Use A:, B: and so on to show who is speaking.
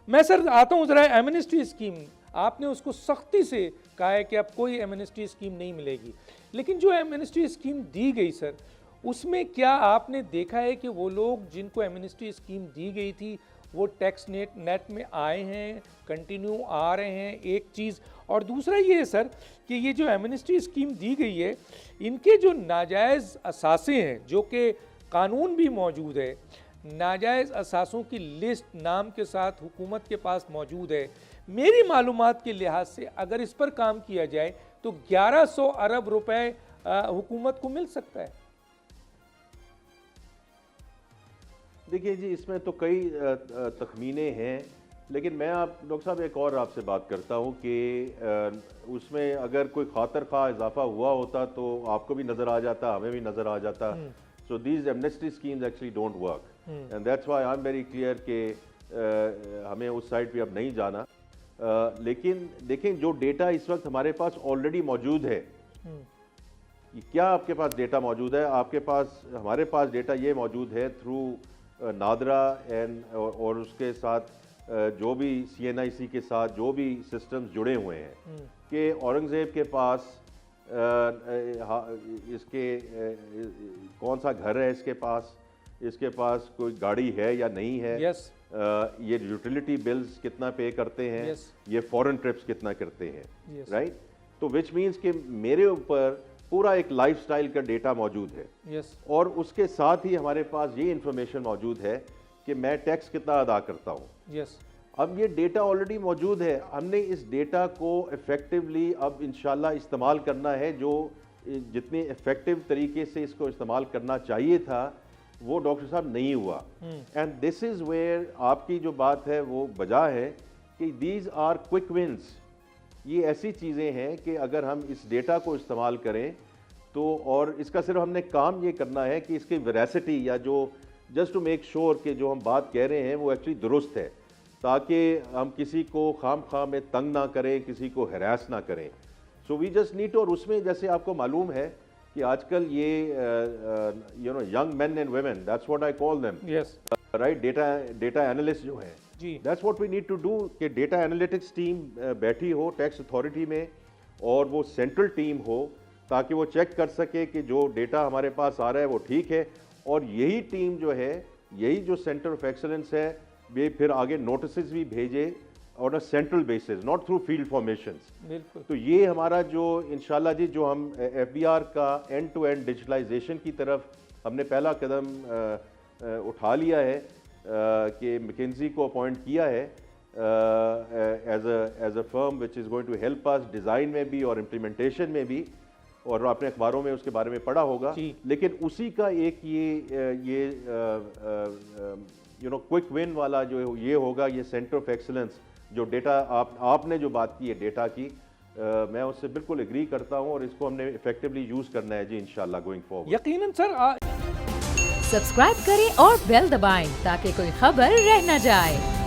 A: میں سر آتا ہوں ذرا ایمنسٹی اسکیم، آپ نے اس کو سختی سے کہا ہے کہ اب کوئی ایمنسٹی اسکیم نہیں ملے گی، لیکن جو ایمنسٹی اسکیم دی گئی سر، اس میں کیا آپ نے دیکھا ہے کہ وہ لوگ جن کو ایمنسٹی اسکیم دی گئی تھی وہ ٹیکس نیٹ میں آئے ہیں، کنٹینیو آ رہے ہیں؟ ایک چیز، اور دوسرا یہ ہے سر کہ یہ جو ایمنسٹی اسکیم دی گئی ہے، ان کے جو ناجائز اثاثے ہیں جو کہ قانون بھی موجود ہے، ناجائز اثاثوں کی لسٹ نام کے ساتھ حکومت کے پاس موجود ہے، میری معلومات کے لحاظ سے اگر اس پر کام کیا جائے تو 1100 ارب روپے حکومت کو مل سکتا ہے۔
B: دیکھیے جی، اس میں تو کئی تخمینے ہیں، لیکن میں ڈاکٹر صاحب ایک اور آپ سے بات کرتا ہوں کہ اس میں اگر کوئی خاطر خواہ اضافہ ہوا ہوتا تو آپ کو بھی نظر آ جاتا، ہمیں بھی نظر آ جاتا۔ So these amnesty schemes actually don't work, and that's why I am very clear کہ ہمیں اس سائڈ پہ اب نہیں جانا۔ لیکن دیکھیں جو ڈیٹا اس وقت ہمارے پاس آلریڈی موجود ہے، کیا آپ کے پاس ڈیٹا موجود ہے؟ آپ کے پاس، ہمارے پاس ڈیٹا یہ موجود ہے تھرو نادرا اور اس کے ساتھ جو بھی CNIC کے ساتھ جو بھی سسٹمز جڑے ہوئے ہیں کہ اورنگزیب کے پاس اس کے کون سا گھر ہے، اس کے پاس کوئی گاڑی ہے یا نہیں ہے، یہ یوٹیلیٹی بلز کتنا پے کرتے ہیں، یہ فورن ٹرپس کتنا کرتے ہیں، رائٹ؟ تو وچ مینس کہ میرے اوپر پورا ایک لائف سٹائل کا ڈیٹا موجود ہے، اور اس کے ساتھ ہی ہمارے پاس یہ انفارمیشن موجود ہے کہ میں ٹیکس کتنا ادا کرتا ہوں۔ اب یہ ڈیٹا آلریڈی موجود ہے، ہم نے اس ڈیٹا کو افیکٹولی اب انشاءاللہ استعمال کرنا ہے، جو جتنے افیکٹو طریقے سے اس کو استعمال کرنا چاہیے تھا وہ ڈاکٹر صاحب نہیں ہوا۔ اینڈ دس از ویئر آپ کی جو بات ہے وہ بجا ہے کہ دیز آر کوئک ونز، یہ ایسی چیزیں ہیں کہ اگر ہم اس ڈیٹا کو استعمال کریں تو، اور اس کا صرف ہم نے کام یہ کرنا ہے کہ اس کی ویراسٹی یا جو جسٹ ٹو میک شور کہ جو ہم بات کہہ رہے ہیں وہ ایکچولی درست ہے، تاکہ ہم کسی کو خام خواہ میں تنگ نہ کریں، کسی کو ہراس نہ کریں۔ سو وی جسٹ نیڈ ٹو، اور اس میں جیسے آپ کو معلوم ہے کہ آج کل یہ young men and women, that's what I call them, right, data analyst جو ہیں، that's what we need to do, کہ ڈیٹا اینالیٹکس ٹیم بیٹھی ہو ٹیکس اتھارٹی میں، اور وہ سینٹرل ٹیم ہو تاکہ وہ چیک کر سکے کہ جو ڈیٹا ہمارے پاس آ رہا ہے وہ ٹھیک ہے، اور یہی ٹیم جو ہے، یہی جو سینٹر آف ایکسلنس ہے، وہ پھر آگے نوٹسز بھی بھیجے on a central basis, not through field formations. تو یہ ہمارا جو انشاءاللہ جی جو ہم FBR کا اینڈ ٹو اینڈ ڈیجیٹلائزیشن کی طرف ہم نے پہلا قدم اٹھا لیا ہے کہ مکنزی کو اپوائنٹ کیا ہے as a firm which is going to help us design میں بھی اور امپلیمنٹیشن میں بھی، اور آپ نے اخباروں میں اس کے بارے میں پڑھا ہوگا، لیکن اسی کا ایک یہ کوئک ون والا جو یہ ہوگا، یہ سینٹر آف ایکسلنس جو ڈیٹا آپ نے جو بات کی ہے ڈیٹا کی، میں اس سے بالکل ایگری کرتا ہوں، اور اس کو ہم نے ایفیکٹولی یوز کرنا ہے جی انشاءاللہ گوئنگ فارورڈ۔
A: یقیناً سر،
C: سبسکرائب کریں اور بیل دبائیں تاکہ کوئی خبر رہ نہ جائے۔